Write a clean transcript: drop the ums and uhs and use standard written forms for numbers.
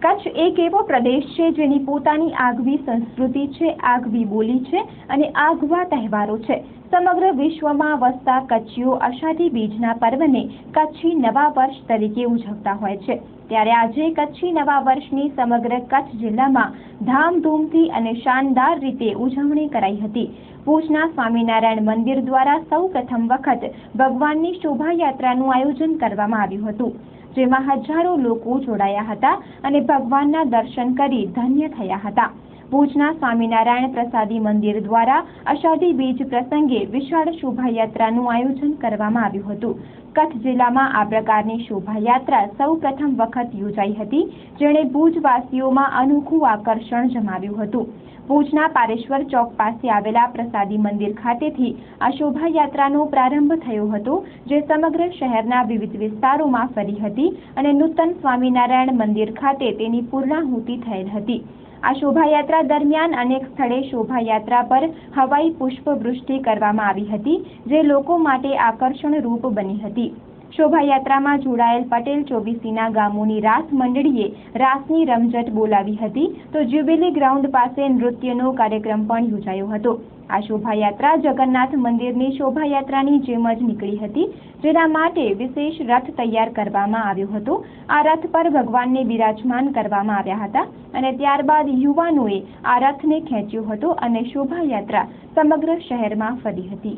કચ્છ એક એવો પ્રદેશ છે જેની પોતાની આગવી સંસ્કૃતિ છે, આગવી બોલી છે અને આગવા તહેવારો છે। સમગ્ર વિશ્વમાં વસતા કચ્છીઓ અષાઢી બીજના પર્વને કચ્છી નવા વર્ષ તરીકે ઉજવતા હોય છે। ત્યારે આજે કચ્છી નવા વર્ષની સમગ્ર કચ્છ જિલ્લામાં ધામધૂમથી અને શાનદાર રીતે ઉજવણી કરાઈ હતી। ભુજના સ્વામિનારાયણ મંદિર દ્વારા સૌ પ્રથમ વખત ભગવાનની શોભાયાત્રાનું આયોજન કરવામાં આવ્યું હતું, જેમાં હજારો લોકો જોડાયા હતા અને ભગવાનના દર્શન કરી ધન્ય થયા હતા। ભુજના સ્વામિનારાયણ પ્રસાદી મંદિર દ્વારા અષાઢી બીજ પ્રસંગે વિશાળ શોભાયાત્રાનું આયોજન કરવામાં આવ્યું હતું। કચ્છ જિલ્લામાં આ પ્રકારની શોભાયાત્રા સૌ પ્રથમ વખત યોજાઈ હતી, જેણે ભુજવાસીઓમાં અનોખું આકર્ષણ જમાવ્યું હતું। ભુજના પારેશ્વર ચોક પાસે આવેલા પ્રસાદી મંદિર ખાતેથી આ શોભાયાત્રાનો પ્રારંભ થયો હતો, જે સમગ્ર શહેરના વિવિધ વિસ્તારોમાં ફરી હતી અને નૂતન સ્વામિનારાયણ મંદિર ખાતે તેની પૂર્ણાહુતિ થયેલ હતી। આ શોભાયાત્રા દરમિયાન અનેક સ્થળે શોભાયાત્રા પર હવાઈ પુષ્પવૃષ્ટિ કરવામાં આવી હતી, જે લોકો માટે આકર્ષણરૂપ બની હતી। શોભાયાત્રામાં જોડાયેલ પટેલ ચોવીસીના ગામોની રાસ મંડળીએ રાસની રમઝટ બોલાવી હતી, તો જ્યુબિલી ગ્રાઉન્ડ પાસે નૃત્યનો કાર્યક્રમ પણ યોજાયો હતો। આ શોભાયાત્રા જગન્નાથ મંદિરની શોભાયાત્રાની જેમ જ નીકળી હતી, જેના માટે વિશેષ રથ તૈયાર કરવામાં આવ્યો હતો। આ રથ પર ભગવાનને બિરાજમાન કરવામાં આવ્યા હતા અને ત્યારબાદ યુવાનોએ આ રથને ખેંચ્યો હતો અને શોભાયાત્રા સમગ્ર શહેરમાં ફરી હતી।